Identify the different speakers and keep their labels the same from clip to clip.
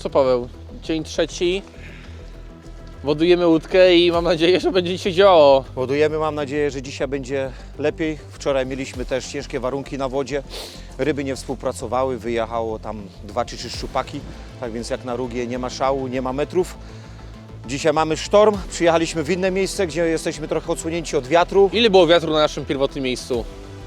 Speaker 1: co, Paweł? Dzień trzeci. Wodujemy łódkę i mam nadzieję, że będzie się działo.
Speaker 2: Ładujemy, mam nadzieję, że dzisiaj będzie lepiej. Wczoraj mieliśmy też ciężkie warunki na wodzie. Ryby nie współpracowały, wyjechało tam 2 czy 3 szczupaki. Tak więc jak na Rugie nie ma szału, nie ma metrów. Dzisiaj mamy sztorm, przyjechaliśmy w inne miejsce, gdzie jesteśmy trochę odsłonięci od wiatru.
Speaker 1: Ile było wiatru na naszym pierwotnym miejscu?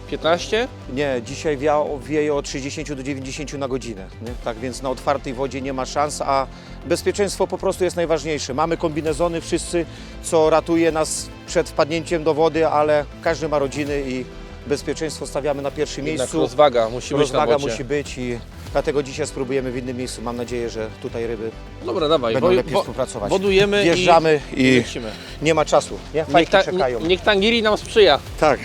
Speaker 1: 15?
Speaker 2: Nie, dzisiaj wieje od 60 do 90 na godzinę. Nie? Tak więc na otwartej wodzie nie ma szans, a bezpieczeństwo po prostu jest najważniejsze. Mamy kombinezony wszyscy, co ratuje nas przed wpadnięciem do wody, ale każdy ma rodziny i bezpieczeństwo stawiamy na pierwszym
Speaker 1: Jednak
Speaker 2: miejscu.
Speaker 1: rozwaga musi być na
Speaker 2: Rozwaga
Speaker 1: wodzie.
Speaker 2: musi być i dlatego dzisiaj spróbujemy w innym miejscu. Mam nadzieję, że tutaj ryby
Speaker 1: Dobra, dawaj.
Speaker 2: będą lepiej współpracować.
Speaker 1: Wodujemy
Speaker 2: Wjeżdżamy i
Speaker 1: lecimy.
Speaker 2: nie ma czasu. Nie? Fajki czekają.
Speaker 1: Niech Tangiri nam sprzyja.
Speaker 2: Tak.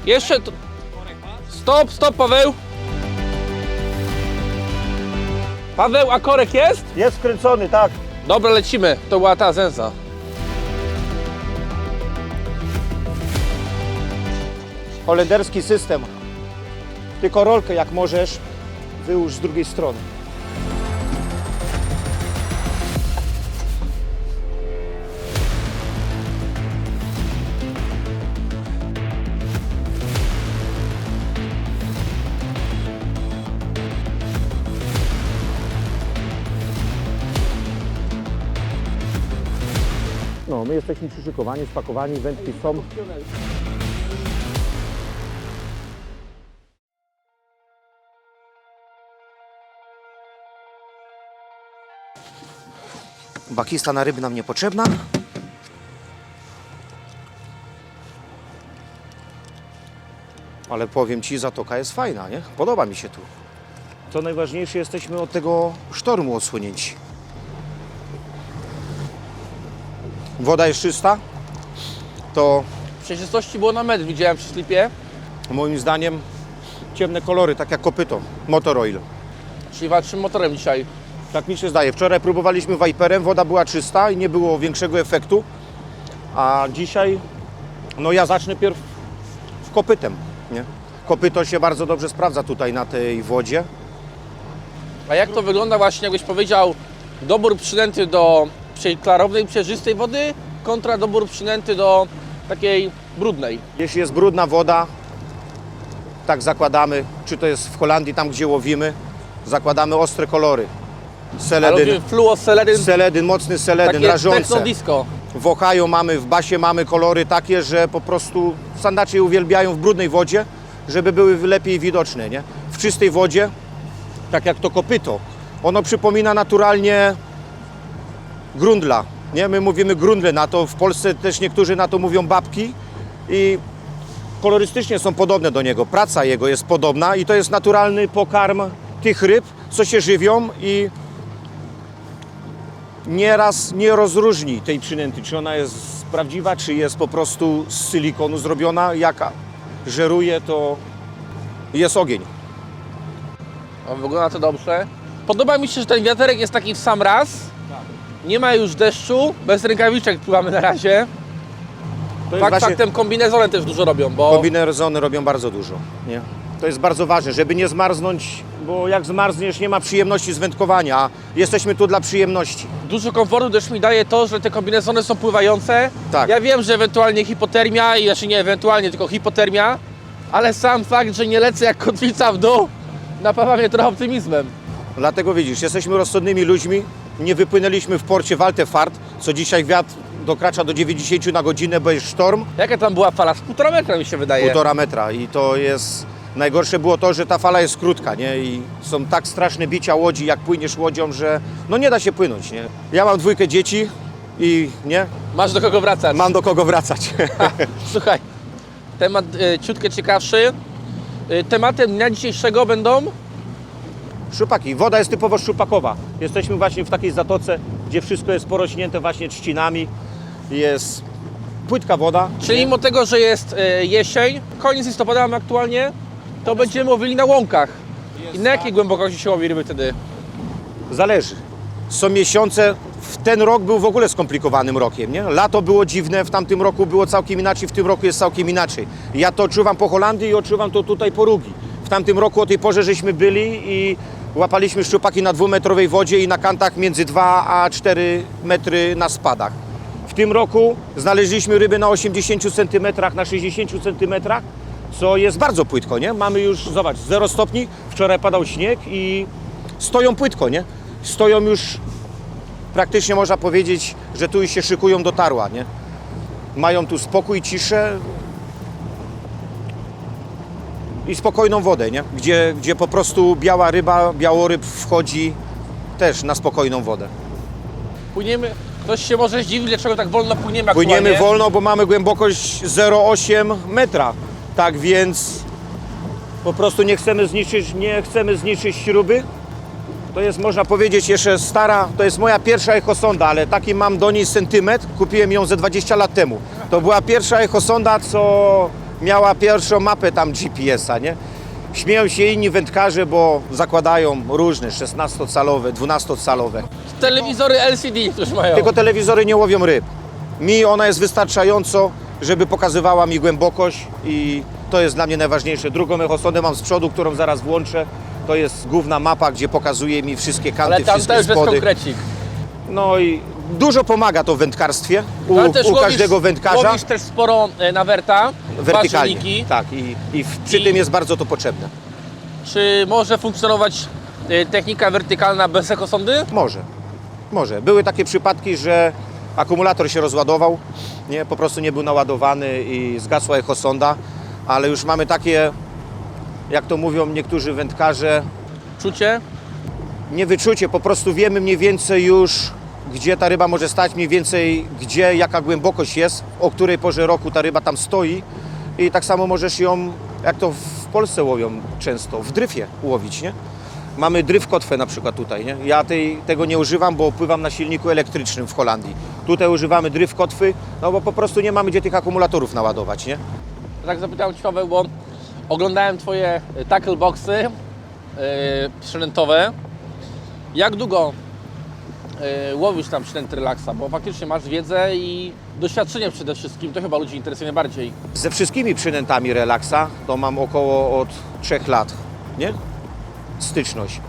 Speaker 1: Jeszcze... Stop, Paweł! Paweł, a korek jest?
Speaker 2: Jest wkręcony, tak.
Speaker 1: Dobra, lecimy. To była ta zęza.
Speaker 2: Holenderski system. Tylko rolkę jak możesz wyłóż z drugiej strony. No, my jesteśmy przyszykowani, spakowani, wędki są. Bakista na ryby nam niepotrzebna. Ale powiem Ci, zatoka jest fajna, nie? Podoba mi się tu. Co najważniejsze, jesteśmy od tego sztormu odsłonięci. Woda jest czysta. To
Speaker 1: Przejrzystości było na metr, widziałem przy slipie.
Speaker 2: moim zdaniem ciemne kolory, tak jak kopyto. Motor oil.
Speaker 1: Czyli walczymy motorem dzisiaj.
Speaker 2: Tak mi się zdaje. Wczoraj próbowaliśmy Viperem, woda była czysta i nie było większego efektu. A dzisiaj, no ja zacznę pierw w kopytem, nie? Kopyto się bardzo dobrze sprawdza tutaj na tej wodzie.
Speaker 1: A jak to wygląda właśnie, jakbyś powiedział, dobór przynęty do klarownej, przejrzystej wody kontra dobór przynęty do takiej brudnej?
Speaker 2: Jeśli jest brudna woda, tak zakładamy, czy to jest w Holandii, tam gdzie łowimy, zakładamy ostre kolory. Seledyn, seledyn, mocny seledyn,
Speaker 1: takie
Speaker 2: rażące.
Speaker 1: techno-disco.
Speaker 2: W Ohio mamy, w Basie mamy kolory takie, że po prostu sandacze je uwielbiają w brudnej wodzie, żeby były lepiej widoczne, nie? W czystej wodzie, tak jak to kopyto, ono przypomina naturalnie grundla, nie? My mówimy grundle na to, w Polsce też niektórzy na to mówią babki i kolorystycznie są podobne do niego. Praca jego jest podobna i to jest naturalny pokarm tych ryb, co się żywią i nieraz nie rozróżni tej przynęty, czy ona jest prawdziwa, czy jest po prostu z silikonu zrobiona. Jak żeruje, to jest ogień.
Speaker 1: O, wygląda to dobrze. Podoba mi się, że ten wiaterek jest taki w sam raz. Nie ma już deszczu, bez rękawiczek pływamy na razie.
Speaker 2: To jest właśnie,
Speaker 1: Faktem kombinezonem też dużo robią, bo
Speaker 2: kombinezony robią bardzo dużo, nie? To jest bardzo ważne, żeby nie zmarznąć, bo jak zmarzniesz, nie ma przyjemności z wędkowania, a jesteśmy tu dla przyjemności.
Speaker 1: dużo komfortu też mi daje to, że te kombinezony są pływające.
Speaker 2: Tak.
Speaker 1: Ja wiem, że ewentualnie hipotermia, znaczy nie ewentualnie, tylko hipotermia, ale sam fakt, że nie lecę jak kotwica w dół, napawa mnie trochę optymizmem.
Speaker 2: Dlatego widzisz, jesteśmy rozsądnymi ludźmi, nie wypłynęliśmy w porcie Waltefart, co dzisiaj wiatr dokracza do 90 na godzinę, bo jest sztorm.
Speaker 1: Jaka tam była fala? Z 1,5 metra mi się wydaje.
Speaker 2: 1,5 metra i to jest... Najgorsze było to, że ta fala jest krótka, nie? I są tak straszne bicia łodzi, jak płyniesz łodzią, że no nie da się płynąć, nie? Ja mam 2 dzieci i nie?
Speaker 1: Masz do kogo wracać.
Speaker 2: Mam do kogo wracać.
Speaker 1: Słuchaj, temat ciutkę ciekawszy. Tematem dnia dzisiejszego będą...
Speaker 2: Szczupaki. Woda jest typowo szczupakowa. Jesteśmy właśnie w takiej zatoce, gdzie wszystko jest porośnięte właśnie trzcinami. Jest płytka woda.
Speaker 1: Czyli mimo tego, że jest jesień, koniec listopada mamy aktualnie, to będziemy łowili na łąkach. I na jakiej głębokości się łowi ryby wtedy?
Speaker 2: Zależy. Są miesiące, ten rok był w ogóle skomplikowanym rokiem, nie? Lato było dziwne, w tamtym roku było całkiem inaczej, w tym roku jest całkiem inaczej. Ja to odczuwam po Holandii i odczuwam to tutaj po Rugi. W tamtym roku o tej porze żeśmy byli i łapaliśmy szczupaki na 2-metrowej wodzie i na kantach między 2 a 4 metry na spadach. W tym roku znaleźliśmy ryby na 80 cm, na 60 cm, co jest bardzo płytko, nie? Mamy już, zobacz, 0 stopni, wczoraj padał śnieg i stoją płytko, nie? Stoją już, praktycznie można powiedzieć, że tu już się szykują do tarła, nie? Mają tu spokój, ciszę i spokojną wodę, nie? Gdzie po prostu biała ryba, białoryb wchodzi też na spokojną wodę.
Speaker 1: Płyniemy, ktoś się może zdziwi, dlaczego tak wolno płyniemy
Speaker 2: Płyniemy
Speaker 1: aktualnie.
Speaker 2: wolno, bo mamy głębokość 0,8 metra. Tak więc po prostu nie chcemy zniszczyć śruby. To jest, można powiedzieć, jeszcze stara, to jest moja pierwsza echosonda, ale taki mam do niej sentymetr. Kupiłem ją ze 20 lat temu. To była pierwsza echosonda, co miała pierwszą mapę tam GPS-a, nie? Śmieją się inni wędkarze, bo zakładają różne 16-calowe, 12-calowe.
Speaker 1: Telewizory LCD już mają.
Speaker 2: Tylko telewizory nie łowią ryb. Mi ona jest wystarczająco, żeby pokazywała mi głębokość i to jest dla mnie najważniejsze. Drugą echosondę mam z przodu, którą zaraz włączę. To jest główna mapa, gdzie pokazuje mi wszystkie kanty,
Speaker 1: Ale tam
Speaker 2: wszystkie
Speaker 1: też jest
Speaker 2: spody.
Speaker 1: konkrecik.
Speaker 2: No i dużo pomaga to w wędkarstwie
Speaker 1: Ale też
Speaker 2: u każdego wędkarza.
Speaker 1: Łowisz też sporo na werta,
Speaker 2: Wertykalnie.
Speaker 1: ważniki.
Speaker 2: Tak, przy tym jest bardzo to potrzebne.
Speaker 1: Czy może funkcjonować technika wertykalna bez ekosondy?
Speaker 2: Może. Były takie przypadki, że akumulator się rozładował, nie, po prostu nie był naładowany i zgasła echosonda, ale już mamy takie, jak to mówią niektórzy wędkarze,
Speaker 1: Czucie?
Speaker 2: nie wyczucie, po prostu wiemy mniej więcej już, gdzie ta ryba może stać, mniej więcej gdzie, jaka głębokość jest, o której porze roku ta ryba tam stoi i tak samo możesz ją, jak to w Polsce łowią często, w dryfie łowić, nie? Mamy dryf kotwę na przykład tutaj, nie? Ja tego nie używam, bo pływam na silniku elektrycznym w Holandii. Tutaj używamy dryf kotwy, no bo po prostu nie mamy gdzie tych akumulatorów naładować, nie?
Speaker 1: Tak zapytałem Cię, Paweł, bo oglądałem Twoje tackle boxy przynętowe. Jak długo łowisz tam przynęty relaksa? Bo faktycznie masz wiedzę i doświadczenie przede wszystkim. To chyba ludzi interesuje najbardziej.
Speaker 2: Ze wszystkimi przynętami relaksa to mam około od 3 lat, nie? Styczność.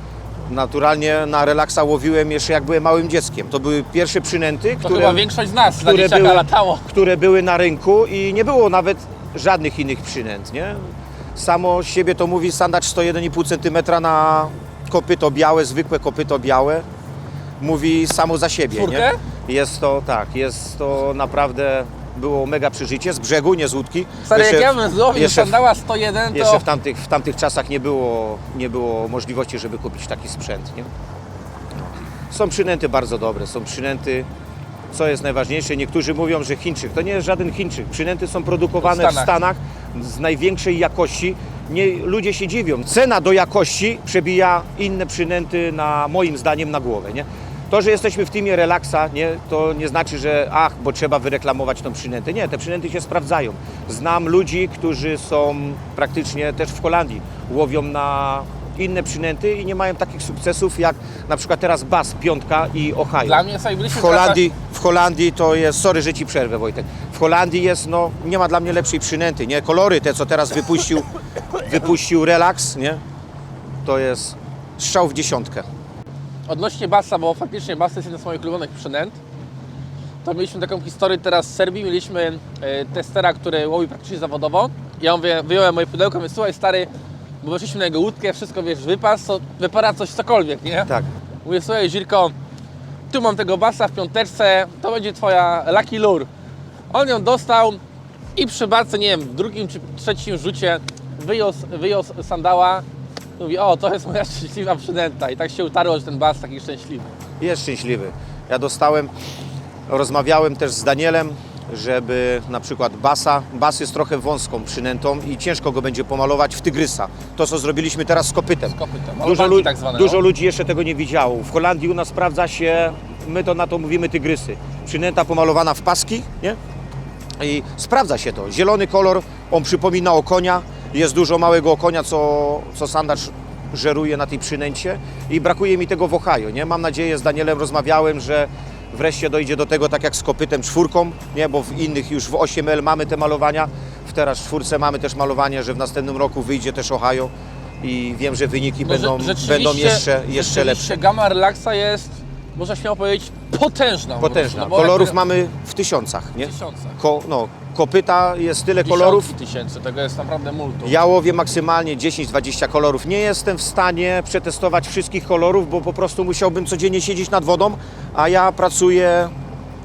Speaker 2: Naturalnie na relaksa łowiłem jeszcze jak byłem małym dzieckiem. To były pierwsze przynęty,
Speaker 1: To chyba większość z nas na dzieciaka latało.
Speaker 2: które były na rynku i nie było nawet żadnych innych przynęt, nie? Samo z siebie to mówi sandacz 101,5 cm na kopyto białe, zwykłe kopyto białe. Mówi samo za siebie,
Speaker 1: Czwórkę?
Speaker 2: nie? Jest to naprawdę było mega przeżycie z brzegu, nie z łódki.
Speaker 1: Stary, jak ja bym złowił
Speaker 2: jeszcze w-
Speaker 1: sandała 101, to
Speaker 2: Jeszcze w tamtych czasach nie było możliwości, żeby kupić taki sprzęt, nie? Są przynęty bardzo dobre, są przynęty, co jest najważniejsze, niektórzy mówią, że Chińczyk, to nie jest żaden Chińczyk, przynęty są produkowane w Stanach z największej jakości, ludzie się dziwią, cena do jakości przebija inne przynęty moim zdaniem na głowę, nie? To, że jesteśmy w teamie relaksa, nie, to nie znaczy, że bo trzeba wyreklamować tą przynętę. Nie, te przynęty się sprawdzają. Znam ludzi, którzy są praktycznie też w Holandii, łowią na inne przynęty i nie mają takich sukcesów jak na przykład teraz Bass, Piątka i Ohio.
Speaker 1: dla mnie sobie byliśmy
Speaker 2: W Holandii to jest, sorry, że Ci przerwę, Wojtek, w Holandii jest, nie ma dla mnie lepszej przynęty, nie, kolory te, co teraz wypuścił Relax, nie, to jest strzał w dziesiątkę.
Speaker 1: Odnośnie bassa, bo faktycznie bass jest jeden z moich ulubionych przynęt, to mieliśmy taką historię teraz w Serbii, mieliśmy testera, który łowi praktycznie zawodowo. Ja mówię, wyjąłem moje pudełko, mówię, słuchaj stary, bo weszliśmy na jego łódkę, wszystko wiesz, wypas, to wypada coś cokolwiek, nie?
Speaker 2: Tak.
Speaker 1: Mówię, słuchaj Żirko, tu mam tego bassa w piąteczce, to będzie twoja lucky lure. On ją dostał i przy barce, nie wiem, w drugim czy trzecim rzucie wyjął sandała. Mówi, o, to jest moja szczęśliwa przynęta. I tak się utarło, że ten bass taki szczęśliwy.
Speaker 2: Jest szczęśliwy. Ja rozmawiałem też z Danielem, żeby na przykład Bass jest trochę wąską przynętą i ciężko go będzie pomalować w tygrysa. To, co zrobiliśmy teraz z kopytem.
Speaker 1: Tak zwane,
Speaker 2: Dużo ludzi jeszcze tego nie widziało. W Holandii u nas sprawdza się, my na to mówimy tygrysy. Przynęta pomalowana w paski, nie? I sprawdza się to. Zielony kolor, on przypomina okonia. Jest dużo małego okonia, co sandacz żeruje na tej przynęcie i brakuje mi tego w Ohio, nie? Mam nadzieję, z Danielem rozmawiałem, że wreszcie dojdzie do tego tak jak z kopytem 4, nie? Bo w innych już w 8L mamy te malowania, w teraz 4 mamy też malowanie, że w następnym roku wyjdzie też Ohio i wiem, że wyniki będą jeszcze lepsze.
Speaker 1: Gama Relaxa jest, można śmiało powiedzieć, potężna.
Speaker 2: Potężna.
Speaker 1: No bo
Speaker 2: Kolorów
Speaker 1: jakby-
Speaker 2: mamy w tysiącach, nie?
Speaker 1: w tysiącach.
Speaker 2: Kopyta jest tyle
Speaker 1: Dziesiątki
Speaker 2: kolorów.
Speaker 1: tysięcy, tego jest naprawdę multum.
Speaker 2: Ja łowię maksymalnie 10-20 kolorów. Nie jestem w stanie przetestować wszystkich kolorów, bo po prostu musiałbym codziennie siedzieć nad wodą, a ja pracuję,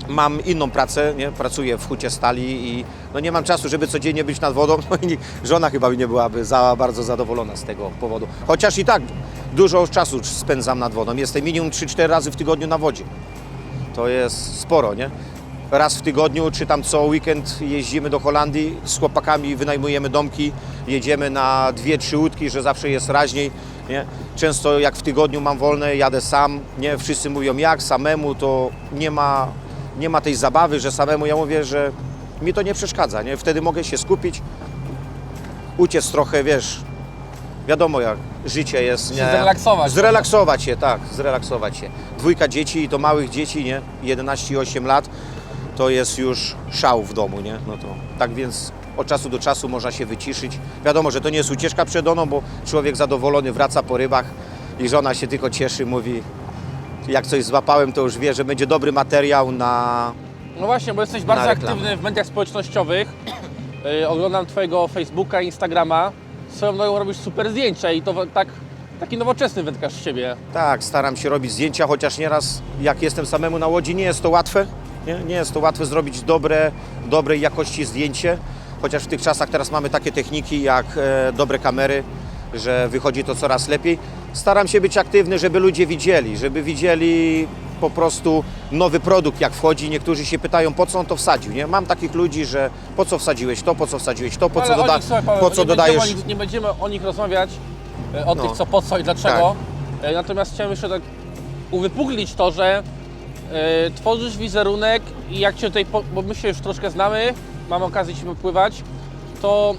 Speaker 2: mam inną pracę, nie? Pracuję w hucie stali i no nie mam czasu, żeby codziennie być nad wodą. No i żona chyba nie byłaby za bardzo zadowolona z tego powodu. Chociaż i tak dużo czasu spędzam nad wodą. Jestem minimum 3-4 razy w tygodniu na wodzie. To jest sporo, nie? Raz w tygodniu, czy tam co weekend jeździmy do Holandii z chłopakami, wynajmujemy domki, jedziemy na 2-3 łódki, że zawsze jest raźniej, nie? Często jak w tygodniu mam wolne, jadę sam, nie? Wszyscy mówią jak, samemu, to nie ma tej zabawy, że samemu, ja mówię, że mi to nie przeszkadza, nie? Wtedy mogę się skupić, uciec trochę, wiesz, wiadomo jak życie jest, nie?
Speaker 1: Zrelaksować.
Speaker 2: Zrelaksować się, tak, zrelaksować się. 2 dzieci i to małych dzieci, nie? 11 i 8 lat. To jest już szał w domu, nie? No to tak więc od czasu do czasu można się wyciszyć. Wiadomo, że to nie jest ucieczka przed doną, bo człowiek zadowolony wraca po rybach i żona się tylko cieszy, mówi jak coś złapałem, to już wie, że będzie dobry materiał na...
Speaker 1: No właśnie, bo jesteś bardzo
Speaker 2: reklamę.
Speaker 1: aktywny w mediach społecznościowych. Oglądam Twojego Facebooka, Instagrama. Swoją drogą robisz super zdjęcia i to taki nowoczesny wędkarz z Ciebie.
Speaker 2: Tak, staram się robić zdjęcia, chociaż nieraz jak jestem samemu na łodzi, nie jest to łatwe. Nie jest to łatwe zrobić dobrej jakości zdjęcie, chociaż w tych czasach teraz mamy takie techniki jak dobre kamery, że wychodzi to coraz lepiej. Staram się być aktywny, żeby ludzie widzieli po prostu nowy produkt jak wchodzi. Niektórzy się pytają, po co on to wsadził, nie? Mam takich ludzi, że po co wsadziłeś to, po co wsadziłeś to, po co dodajesz...
Speaker 1: Nie będziemy o nich rozmawiać, o
Speaker 2: No.
Speaker 1: tych co, po co i dlaczego. Natomiast chciałem jeszcze tak uwypuklić to, że tworzysz wizerunek i jak Cię tutaj, bo my się już troszkę znamy, mam okazję Ci popływać, to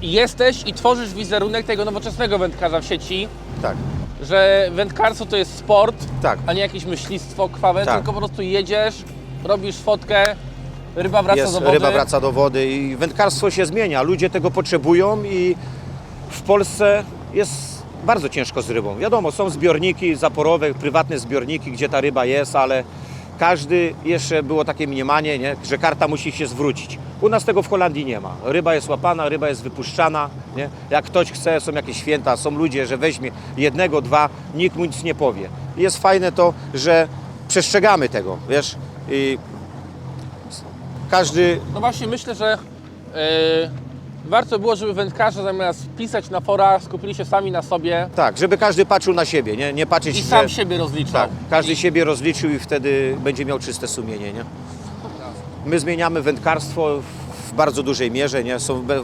Speaker 1: jesteś i tworzysz wizerunek tego nowoczesnego wędkarza w sieci,
Speaker 2: Tak,
Speaker 1: że wędkarstwo to jest sport,
Speaker 2: tak.
Speaker 1: a nie jakieś myślistwo krwawe,
Speaker 2: Tak.
Speaker 1: tylko po prostu jedziesz, robisz fotkę, ryba wraca do wody.
Speaker 2: Ryba wraca do wody i wędkarstwo się zmienia. Ludzie tego potrzebują i w Polsce jest bardzo ciężko z rybą. Wiadomo, są zbiorniki zaporowe, prywatne zbiorniki, gdzie ta ryba jest, ale każdy, jeszcze było takie mniemanie, nie? Że karta musi się zwrócić. U nas tego w Holandii nie ma. Ryba jest łapana, ryba jest wypuszczana. Nie? Jak ktoś chce, są jakieś święta, są ludzie, że weźmie 1, 2, nikt mu nic nie powie. I jest fajne to, że przestrzegamy tego, wiesz. I każdy...
Speaker 1: No właśnie myślę, że warto było, żeby wędkarze zamiast pisać na forach, skupili się sami na sobie
Speaker 2: Tak, żeby każdy patrzył na siebie, nie patrzeć,
Speaker 1: i
Speaker 2: że...
Speaker 1: sam siebie rozliczał.
Speaker 2: Tak, każdy siebie rozliczył i wtedy będzie miał czyste sumienie, nie? My zmieniamy wędkarstwo w bardzo dużej mierze, nie?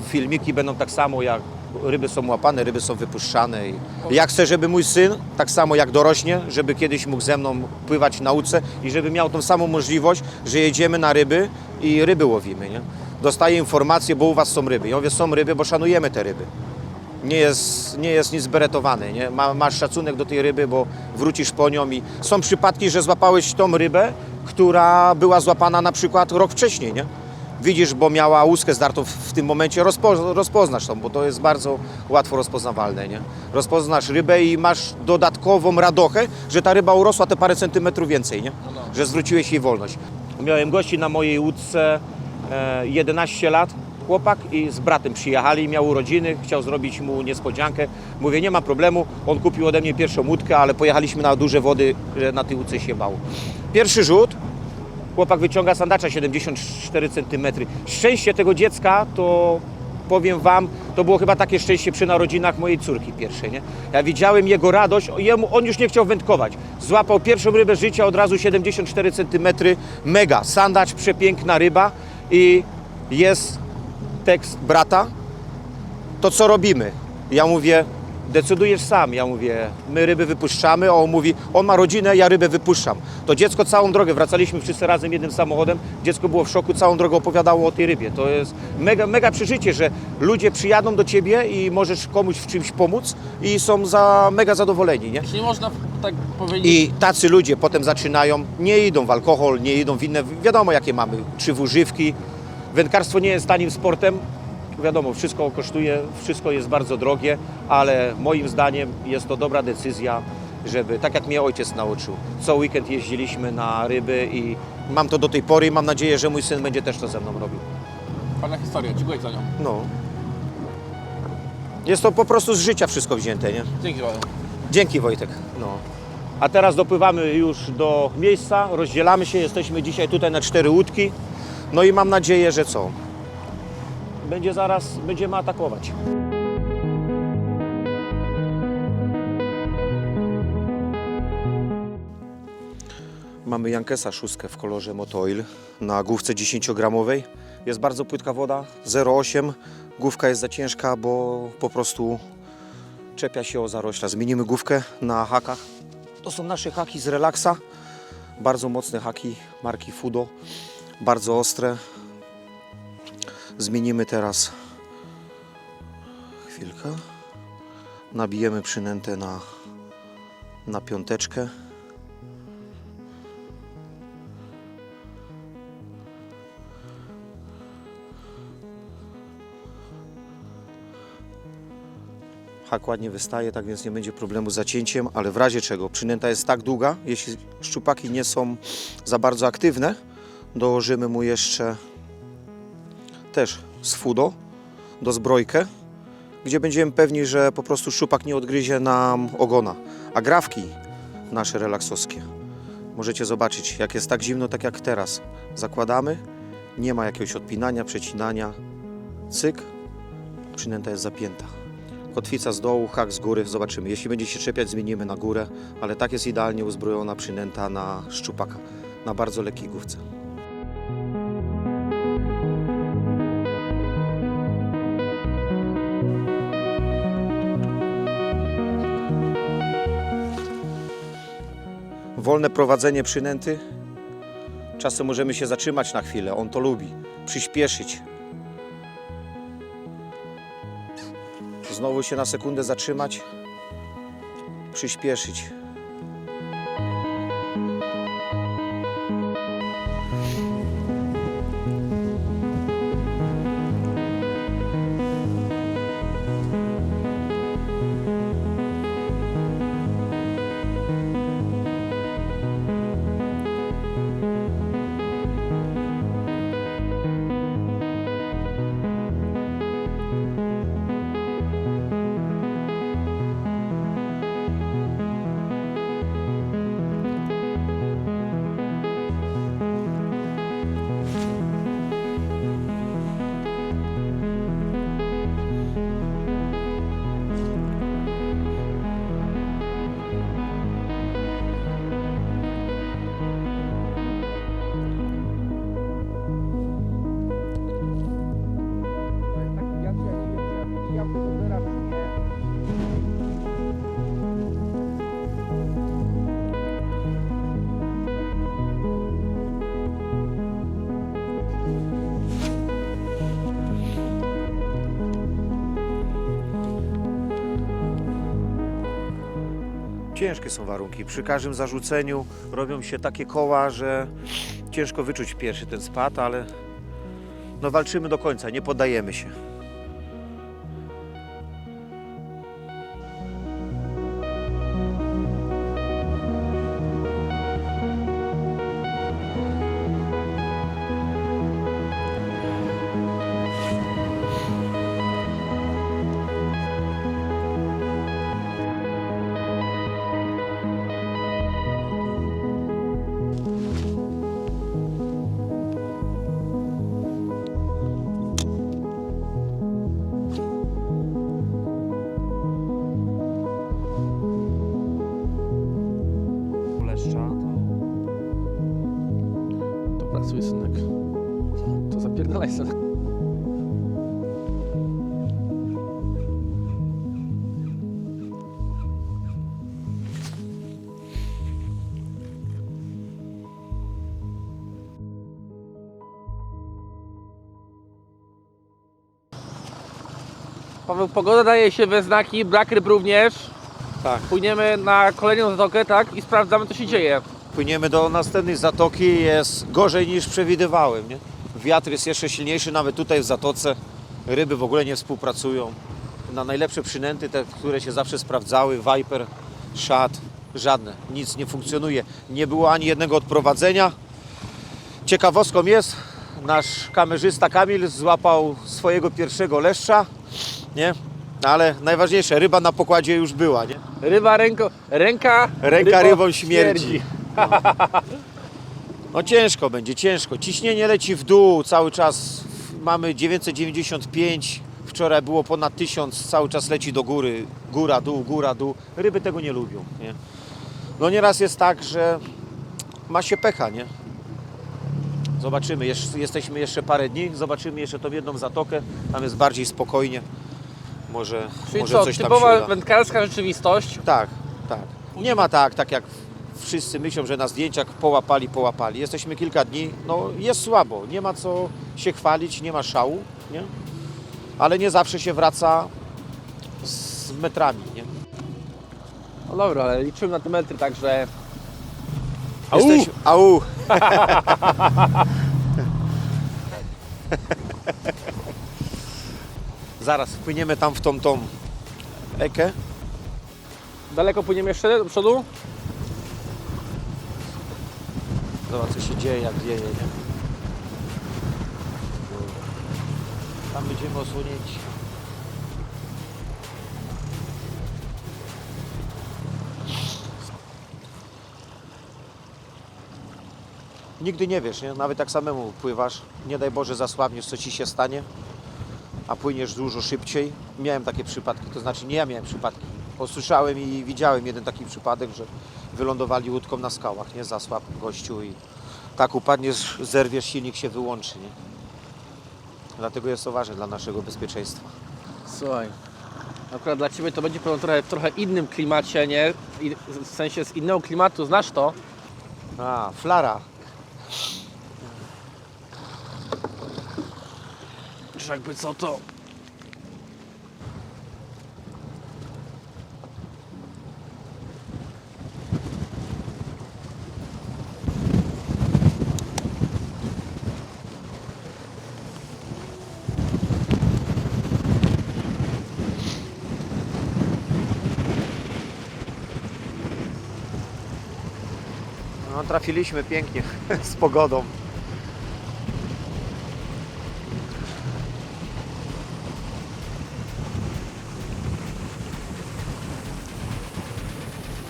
Speaker 2: Filmiki będą tak samo, jak ryby są łapane, ryby są wypuszczane. I ja chcę, żeby mój syn, tak samo jak dorośnie, żeby kiedyś mógł ze mną pływać w nauce i żeby miał tą samą możliwość, że jedziemy na ryby i ryby łowimy, nie? Dostaję informację, bo u was są ryby. Ja mówię, są ryby, bo szanujemy te ryby. Nie jest nic beretowane, nie? Masz szacunek do tej ryby, bo wrócisz po nią i są przypadki, że złapałeś tą rybę, która była złapana na przykład rok wcześniej, nie? Widzisz, bo miała łuskę zdartą w tym momencie, rozpoznasz tą, bo to jest bardzo łatwo rozpoznawalne, nie? Rozpoznasz rybę i masz dodatkową radochę, że ta ryba urosła te parę centymetrów więcej, nie? Że zwróciłeś jej wolność. Miałem gości na mojej łódce 11 lat, chłopak i z bratem przyjechali, miał urodziny, chciał zrobić mu niespodziankę. Mówię, nie ma problemu, on kupił ode mnie pierwszą łódkę, ale pojechaliśmy na duże wody, że na tej łódce się bał. Pierwszy rzut, chłopak wyciąga sandacza 74 cm. Szczęście tego dziecka to, powiem wam, to było chyba takie szczęście przy narodzinach mojej córki pierwszej, nie? Ja widziałem jego radość, on już nie chciał wędkować. Złapał pierwszą rybę życia, od razu 74 cm, mega, sandacz, przepiękna ryba i jest tekst brata, to co robimy? Ja mówię, decydujesz sam. Ja mówię, my ryby wypuszczamy, a on mówi, on ma rodzinę, ja rybę wypuszczam. To dziecko całą drogę, wracaliśmy wszyscy razem jednym samochodem, dziecko było w szoku, całą drogę opowiadało o tej rybie. To jest mega przeżycie, że ludzie przyjadą do ciebie i możesz komuś w czymś pomóc i są mega zadowoleni, nie?
Speaker 1: Czyli można tak powiedzieć.
Speaker 2: I tacy ludzie potem zaczynają, nie idą w alkohol, nie idą w inne, wiadomo jakie mamy, czy w używki. Wędkarstwo nie jest tanim sportem, wiadomo, wszystko kosztuje, wszystko jest bardzo drogie, ale moim zdaniem jest to dobra decyzja, żeby, tak jak mnie ojciec nauczył, co weekend jeździliśmy na ryby i mam to do tej pory i mam nadzieję, że mój syn będzie też to ze mną robił.
Speaker 1: Fajna historia, dziękuję za nią.
Speaker 2: No. Jest to po prostu z życia wszystko wzięte, nie?
Speaker 1: Dzięki bardzo.
Speaker 2: Dzięki Wojtek. No. A teraz dopływamy już do miejsca, rozdzielamy się, jesteśmy dzisiaj tutaj na 4 łódki. No i mam nadzieję, że co? Będziemy atakować. Mamy Jankesa 6 w kolorze Motoil na główce 10-gramowej. Jest bardzo płytka woda, 0,8. Główka jest za ciężka, bo po prostu czepia się o zarośla. Zmienimy główkę na hakach. To są nasze haki z Relaxa. Bardzo mocne haki marki Fudo. Bardzo ostre. Zmienimy teraz. Chwilkę. Nabijemy przynętę na piąteczkę. Hak ładnie wystaje, tak więc nie będzie problemu z zacięciem, ale w razie czego przynęta jest tak długa, jeśli szczupaki nie są za bardzo aktywne, dołożymy mu jeszcze też z Fudo do zbrojkę, gdzie będziemy pewni, że po prostu szczupak nie odgryzie nam ogona. A grawki nasze relaksowskie możecie zobaczyć, jak jest tak zimno, tak jak teraz. Zakładamy, nie ma jakiegoś odpinania, przecinania, cyk, przynęta jest zapięta. Kotwica z dołu, hak z góry, zobaczymy. Jeśli będzie się czepiać, zmienimy na górę, ale tak jest idealnie uzbrojona przynęta na szczupaka, na bardzo lekkiej główce. Wolne prowadzenie przynęty. Czasem możemy się zatrzymać na chwilę, on to lubi. Przyspieszyć. Znowu się na sekundę zatrzymać, przyspieszyć. Ciężkie są warunki. Przy każdym zarzuceniu robią się takie koła, że ciężko wyczuć pierwszy ten spad, ale no walczymy do końca, nie poddajemy się.
Speaker 1: To pracuje, synek. To zapierdalaj, synek. Paweł, pogoda daje się we znaki, brak ryb również.
Speaker 2: Tak.
Speaker 1: Płyniemy na kolejną zatokę, tak? I sprawdzamy, co się dzieje.
Speaker 2: Płyniemy do następnej zatoki, jest gorzej niż przewidywałem, nie? Wiatr jest jeszcze silniejszy, nawet tutaj w zatoce. Ryby w ogóle nie współpracują. Na najlepsze przynęty, te, które się zawsze sprawdzały, Viper, Shad, żadne, nic nie funkcjonuje. Nie było ani jednego odprowadzenia. Ciekawostką jest, nasz kamerzysta Kamil złapał swojego pierwszego leszcza, nie? Ale najważniejsze, ryba na pokładzie już była, nie?
Speaker 1: Ryba, ręka
Speaker 2: Rybą śmierdzi. No ciężko będzie, ciężko. Ciśnienie leci w dół cały czas. Mamy 995, wczoraj było ponad 1000, cały czas leci do góry. Góra, dół, góra, dół. Ryby tego nie lubią, nie? No nieraz jest tak, że ma się pecha, nie? Zobaczymy, jesteśmy jeszcze parę dni, zobaczymy jeszcze tą jedną zatokę, tam jest bardziej spokojnie. Może
Speaker 1: Czyli
Speaker 2: może
Speaker 1: co,
Speaker 2: coś tam się
Speaker 1: typowa
Speaker 2: uda.
Speaker 1: wędkarska rzeczywistość.
Speaker 2: Tak, tak. Nie ma tak jak wszyscy myślą, że na zdjęciach połapali. Jesteśmy kilka dni, no jest słabo, nie ma co się chwalić, nie ma szału, nie? Ale nie zawsze się wraca z metrami, nie?
Speaker 1: No dobra, ale liczymy na te metry, także...
Speaker 2: Au! Zaraz wpłyniemy tam w tą ekę.
Speaker 1: Daleko płyniemy jeszcze do przodu?
Speaker 2: Zobacz, co się dzieje, jak wieje, nie? Tam będziemy osłonięci. Nigdy nie wiesz, nie? Nawet jak samemu pływasz, nie daj Boże zasłabniesz, co Ci się stanie, a płyniesz dużo szybciej. Miałem takie przypadki, to znaczy nie ja miałem przypadki. Usłyszałem i widziałem jeden taki przypadek, że wylądowali łódką na skałach, nie? Zasłab gościu i tak upadniesz, zerwiesz, silnik się wyłączy, nie? Dlatego jest to ważne dla naszego bezpieczeństwa.
Speaker 1: Słuchaj, akurat dla Ciebie to będzie pewno w trochę innym klimacie, nie? W sensie z innego klimatu, znasz to?
Speaker 2: A, flara.
Speaker 1: Czy jakby co to?
Speaker 2: No, trafiliśmy pięknie z pogodą.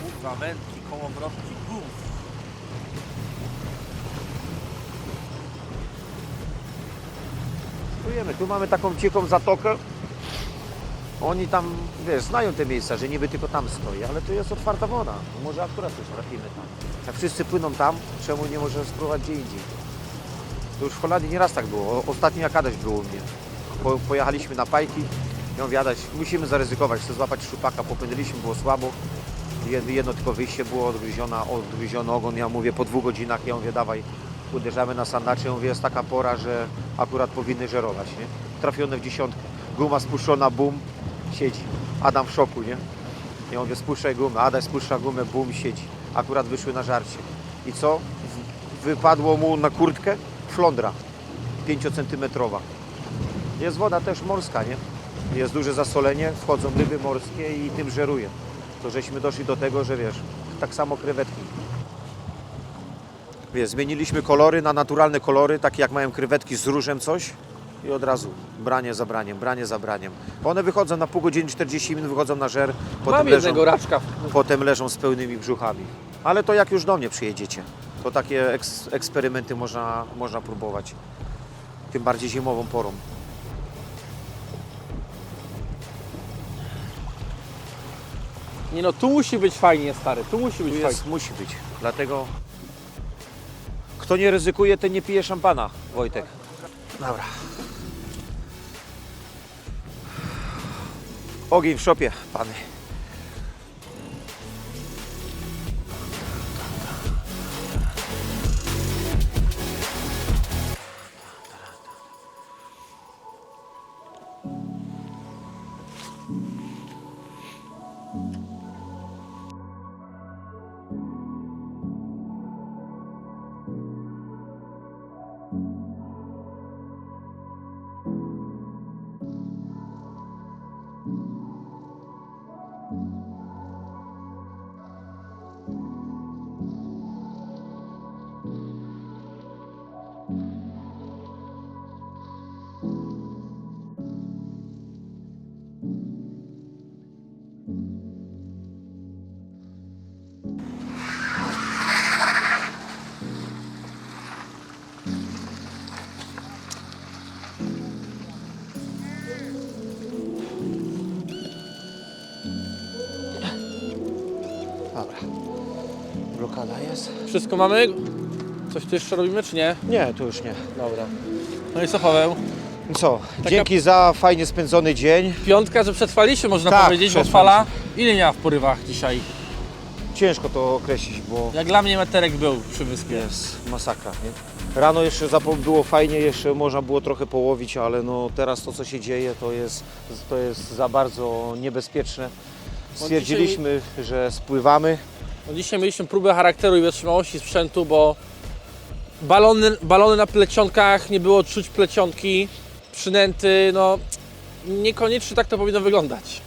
Speaker 1: Kurwa, wędki, kołowrotki,
Speaker 2: Tu mamy taką cichą zatokę. Oni tam, wiesz, znają te miejsca, że niby tylko tam stoi, ale to jest otwarta woda. Może akurat coś trafimy tam. Jak wszyscy płyną tam, czemu nie możemy spróbować gdzie indziej? To już w Holandii nieraz tak było. Ostatnio jak Adaś było u mnie. Pojechaliśmy na Pajki. Ja mówię, Adaś, musimy zaryzykować, chcę złapać szczupaka. Popłynęliśmy, było słabo. Jedno tylko wyjście było, odgryziony ogon. Ja mówię, po 2 godzinach, ja mówię, dawaj, uderzamy na sandacze. Ja mówię, jest taka pora, że akurat powinny żerować, nie? Trafione w 10. Guma spuszczona, bum, siedzi. Adam w szoku, nie? Ja mówię, spuszczaj gumę. Adaś spuszcza gumę, bum, siedzi. Akurat wyszły na żarcie. I co? Wypadło mu na kurtkę flądra 5-centymetrowa. Jest woda też morska, nie? Jest duże zasolenie, wchodzą ryby morskie i tym żeruje. To żeśmy doszli do tego, że wiesz, tak samo krewetki. Wiesz, zmieniliśmy kolory na naturalne kolory, takie jak mają krewetki z różem coś i od razu branie za braniem, branie za braniem. One wychodzą na pół godziny, 40 minut, wychodzą na żer,
Speaker 1: Mam jednego raczka.
Speaker 2: potem leżą z pełnymi brzuchami. Ale to jak już do mnie przyjedziecie, to takie eksperymenty można próbować. Tym bardziej zimową porą.
Speaker 1: Nie no, tu musi być fajnie, stary, tu musi być fajnie.
Speaker 2: Musi być. Dlatego kto nie ryzykuje, ten nie pije szampana, Wojtek. Dobra. Ogień w szopie, pany. blokada jest?
Speaker 1: Wszystko mamy? Coś tu jeszcze robimy, czy nie?
Speaker 2: Nie, to już nie.
Speaker 1: Dobra. No i co, Paweł?
Speaker 2: Co, dzięki za fajnie spędzony dzień.
Speaker 1: Piątka, że przetrwaliśmy, można
Speaker 2: Tak,
Speaker 1: powiedzieć, bo
Speaker 2: przetrwaliśmy.
Speaker 1: fala. Ile miała w porywach dzisiaj?
Speaker 2: Ciężko to określić, bo
Speaker 1: Jak dla mnie meterek był przy wyspie.
Speaker 2: jest masakra, nie? Rano jeszcze było fajnie, jeszcze można było trochę połowić, ale no teraz to, co się dzieje, to jest za bardzo niebezpieczne. Stwierdziliśmy, że spływamy.
Speaker 1: No dzisiaj mieliśmy próbę charakteru i wytrzymałości sprzętu, bo balony na plecionkach, nie było czuć plecionki, przynęty, no niekoniecznie tak to powinno wyglądać.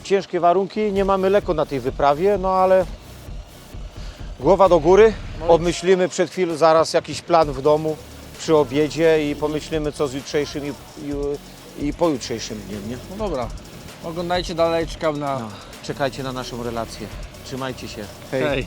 Speaker 2: Ciężkie warunki, nie mamy lekko na tej wyprawie, no ale głowa do góry, obmyślimy przed chwilą zaraz jakiś plan w domu przy obiedzie i pomyślimy, co z jutrzejszym i pojutrzejszym dniem, nie?
Speaker 1: No dobra, oglądajcie dalej, czekam na...
Speaker 2: No, czekajcie na naszą relację. Trzymajcie się.
Speaker 1: Hej.